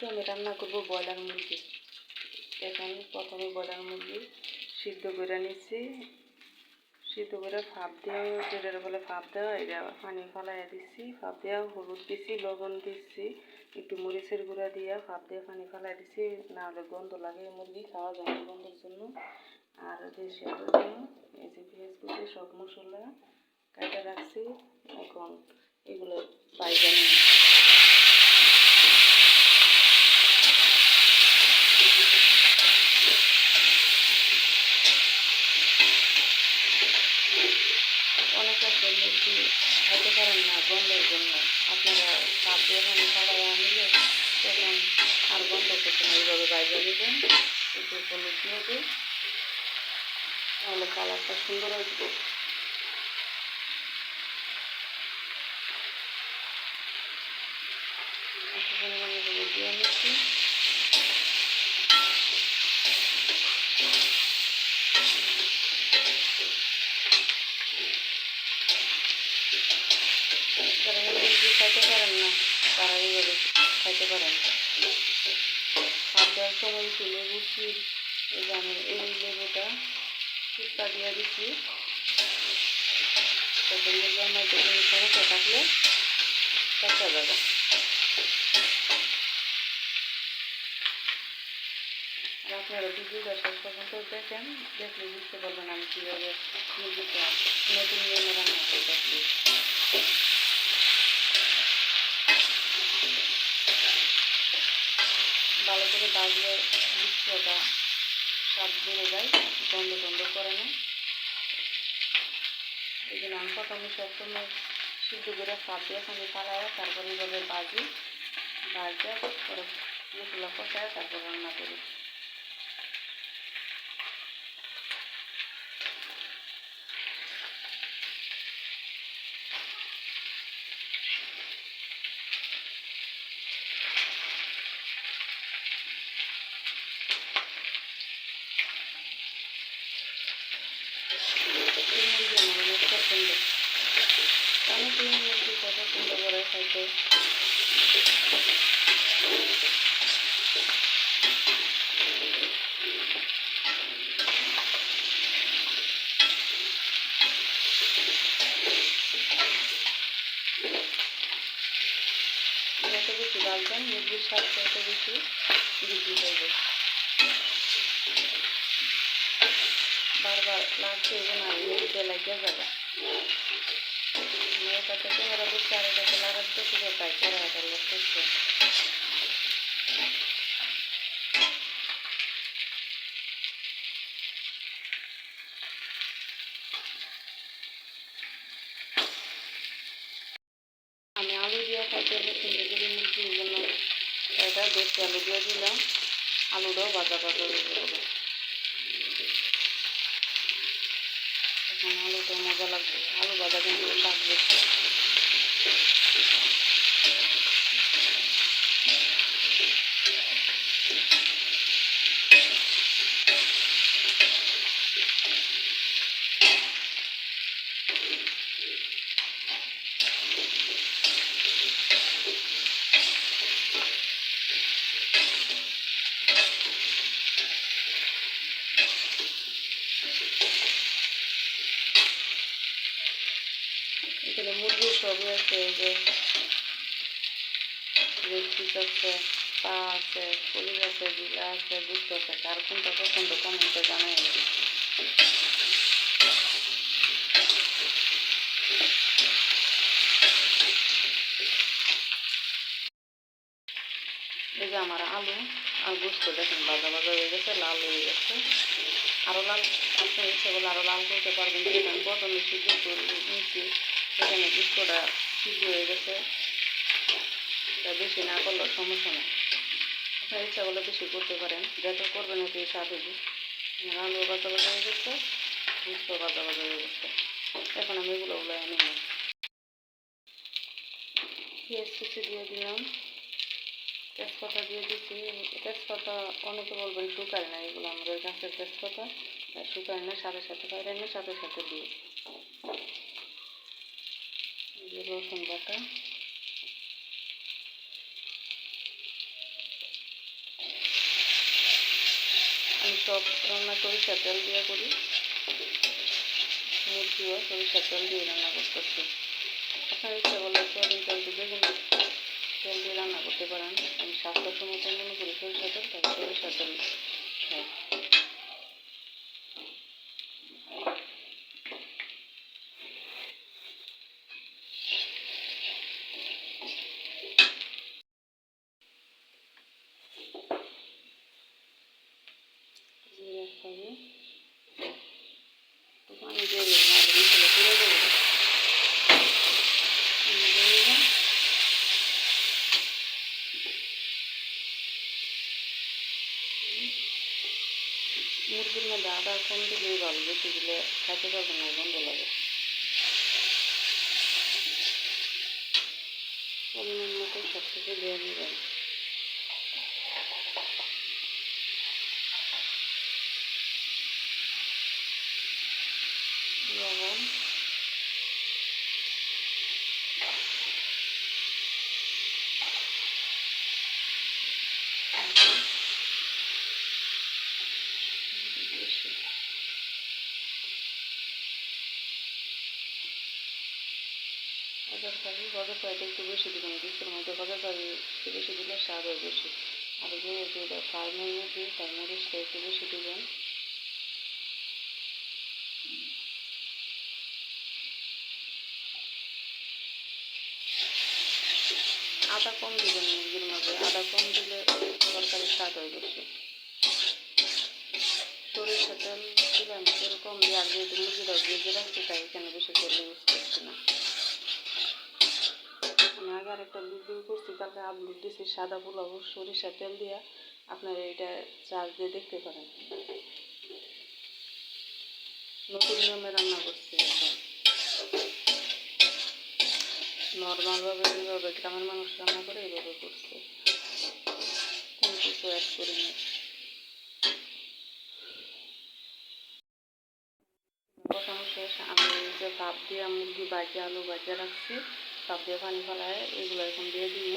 আজকে আমি রান্না করব ব্রয়লার মুরগি। এখন প্রথমে ব্রয়লার মুরগি সিদ্ধ করে নিচ্ছি। সিদ্ধ করে ভাপ দেওয়া, যেটার বলে ভাপ দেওয়া, এটা পানি ফালাইয়া দিচ্ছি। ভাপ দেওয়া হলুদ দিচ্ছি, লবণ দিচ্ছি, একটু মরিচের গুঁড়া দিয়ে ভাপ দিয়ে পানি ফালাই দিচ্ছি, নাহলে গন্ধ লাগে মুরগি খাওয়া যায় না গন্ধের জন্য। আর দেশি আলুর জন্য এই যে পেঁয়াজ কুচি সব মশলা কাটা রাখছি। এখন এগুলো বাইরে নিই। অনেক আছে মুরগি খাইতে পারেন না গন্ধের জন্য, আপনারা ভাপ দিয়ে পানি ফালাই আনলে তখন আর গন্ধ করতে না, এইভাবে বাইরে নেবেন। একটু হলুদ দিয়ে দিই, তাহলে কালারটা সুন্দর আসবে। একটু পরিমাণে হলুদ দিয়ে নিচ্ছি। যারা মুরগি খাইতে পারেন না তারা এইভাবে খাইতে পারেন। ভাত দেওয়ার সময় একটু লেবু চির, এই যে আমি এই লেবুটা চিপটা দিয়ে দিচ্ছি। তারপর মুরগির মধ্যে কোনো সমস্যা থাকলে কাঁচা যাবে। আর আপনারা ভিডিওটা শেষ পর্যন্ত দেখেন, দেখলে বুঝতে পারবেন আমি কীভাবে মুরগিটা নতুন নিয়মে রান্না করতেছি। ভালো করে বাজলে মিশ্রটা স্বাদ বেড়ে যায়, গন্ধ টন্ধ করে না। এই জন্য আমি প্রথমে সবসময় সিদ্ধ করে ভাপ দিয়ে পানি ফালায় তারপরে এইভাবে ভাজি পরে মশলা কষায় তারপর রান্না করি। এই মুরগি আমার অনেক পছন্দ, আমি এই মুরগি পছন্দ করে খাইতে। যত বেশি বাজবেন মুরগির স্বাদটা এত বেশি বৃদ্ধি পাইবে। বারবার লাগছে এই জন্য আমি মুরগিটা লাগিয়ে যাবে। এটাতে ক্যামেরা দিচ্ছে আর এটাতে লাগাতে শুধু তাই করে লাগতেছে। আমি আলু দিয়ে খাইতে পছন্দ করি মুরগির জন্য, এটা দেশি আলু দিয়ে দিলাম। আলুটাও ভাজা ভাজা হয়ে যাবে, এখন আলুটা মজা লাগবে। আলু ভাজা কিন্তু স্বাদ বেশি। এখানে মুরগির সবই আছে, এই যে লেগ পিস আছে, পা আছে, কলিজ আছে, জিলা আছে, গুস্ত আছে। কার কোনটা পছন্দ কমেন্টে জানাই। এই যে আমার আলু আর গুস্ত দেখেন ভাজা ভাজা হয়ে গেছে, লাল হয়ে গেছে। আরও লাল আপনি ইচ্ছে করলে আরও লাল করতে পারবেন। যেটা আমি প্রথমে সিদ্ধ করে নিচ্ছি, সেখানে গুস্তটা সিদ্ধ হয়ে গেছে, তা বেশি না করলেও সমস্যা নেই। আপনার ইচ্ছা করলে বেশি করতে পারেন, যত করবেন এতে স্বাদ হবে। আমার আলু ভাজা ভাজা হয়ে গেছে, গুস্ত ভাজা ভাজা হয়ে গেছে। এখন আমি এগুলো নিব। পেঁয়াজ কুচি দিয়ে দিলাম, তেজপাতা দিয়ে দিচ্ছি। তেজপাতা অনেকে বলবেন শুকায় না, এগুলো আমাদের গাছের তেজপাতা, শুকায় না, সাথে সাথে বাইরে না, সাথে সাথে দিই। রসুন বাটা, সব রান্না সরিষার তেল দিয়ে করি, মুরগিও সরিষার তেল দিয়ে রান্না করতেছি। আপনার ইচ্ছা করলে সয়াবিন তেল দিয়ে কিন্তু তেল দিয়ে রান্না করতে পারেন। আমি স্বাস্থ্যসম্মত মনে করি সরিষার তেল, তাই সরিষার তেল খাই। পানি দিয়ে মশলা তুলে দেবো। মুরগির মধ্যে আদা কম দিলেই ভালো, বেশি দিলে খাইতে পারবেন না, গন্ধ লাগে। পরিমাণ মতো সব কিছু দিয়ে নেবেন। লবণ, গজার পাইটা একটু বেশি দেবেন, ডিশের মধ্যে গজার পাই একটু বেশি দিলে স্বাদ হয় বেশি। আর যেটা ফার্মের মুরগি, তার মরিচটা একটু বেশি দেবেন। আদা কম দিবেন মুরগির মধ্যে, আদা কম দিলে তরকারির স্বাদ হয় বেশি। সরিষা তেল দিলাম, তেল কম দিয়ে আর যেহেতু মুরগিটা ভেজে রাখছি, তাই এখানে বেশি তেল ইউজ করছি না। আমি আগে আরেকটা ভিডিও করছি, কালকে আপলোড দিয়েছি সাদা পোলাও সরিষা তেল দিয়া, আপনারা এটা চাল দিয়ে দেখতে পারেন। নতুন নিয়মে রান্না করছি এখন, নর্মালভাবে যেভাবে গ্রামের মানুষ রান্না করে এইভাবে করছে, কোনো কিছু অ্যাড করি না। কষানো শেষ, আমি যে ভাপ দিয়ে মুরগি বাজে আলু বাজে রাখছি, ভাপ দিয়ে পানি ফেলায় এগুলো এখন দিয়ে দিই।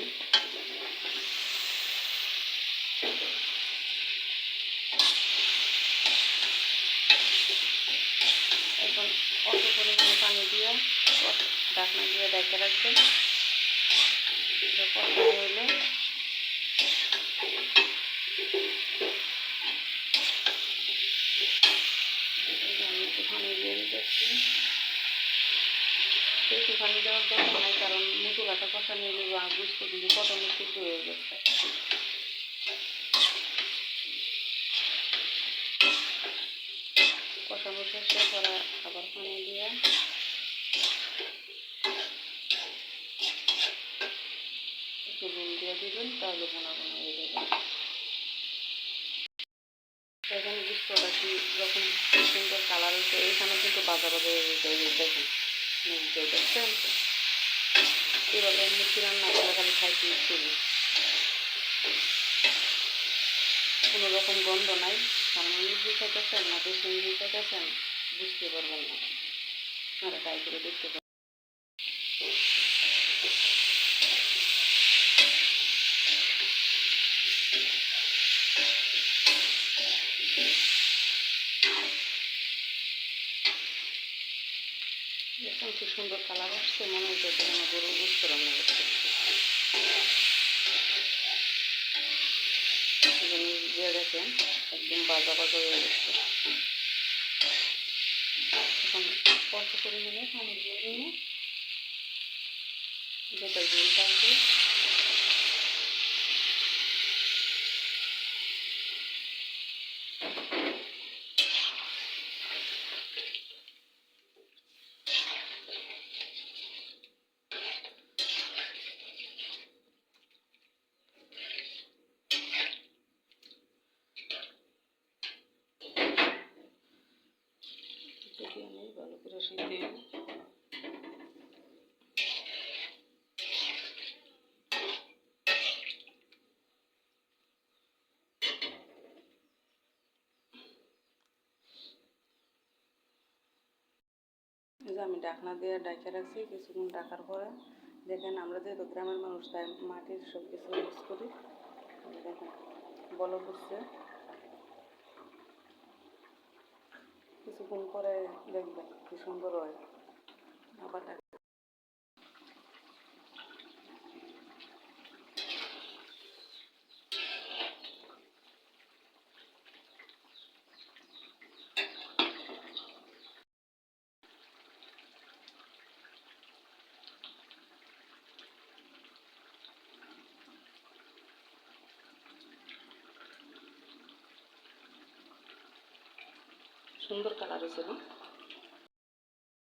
এখন অল্প পরিমাণে পানি দিয়ে ঢাকনা দিয়ে ডেকে রাখবেন। কষানো হইলে আমি একটু পানি দিয়ে দিতেছি। একটু পানি দেওয়ার দরকার নাই, কারণ মশলাটা কষা নিয়ে নেবো, আর বুঝতে কিন্তু প্রথমে সিদ্ধ হয়ে গেছে। কষানো শেষে পরে আবার পানি দিয়ে একটু নুন দিয়ে দিবেন, তাহলে ঘন ঘন হয়ে যাবে। এখানে বুঝতে কি রকম সুন্দর কালার হয়েছে, এখানে কিন্তু বাজা বাজা হয়ে যেতে দেখেন, মুরগি দেখছেন। এভাবে মুরগি রান্না করে খালি খাইতে ইচ্ছে, কোনো রকম গন্ধ নাই। সামনে মুরগি খাইতেছেন না দেশি মুরগি খাইতেছেন বুঝতে পারবেন না, আপনারা ট্রাই করে দেখতে পারেন। দেখুন কি সুন্দর কালার আসছে, মনে হচ্ছে যেন গরুর গোশত রান্না করতেছে। দিয়ে দেখেন একদম বাজা বাজা হয়ে গেছে। এখন অল্প পরিমাণে পানি দিয়ে নিয়ে যেটা ঝোল থাকবে দিয়ে নিই, ভালো করে সিদ্ধ দিই। আমি ঢাকনা দিয়ে ঢাকা রাখছি, কিছুক্ষণ ঢাকার পরে দেখেন, আমরা যেহেতু গ্রামের মানুষ তাই মাটির সব কিছু ইউজ করি। দেখেন বলক উঠছে, কিছুক্ষণ পরে দেখবেন কি সুন্দর হয়। আবার সুন্দর কালার হয়েছে না?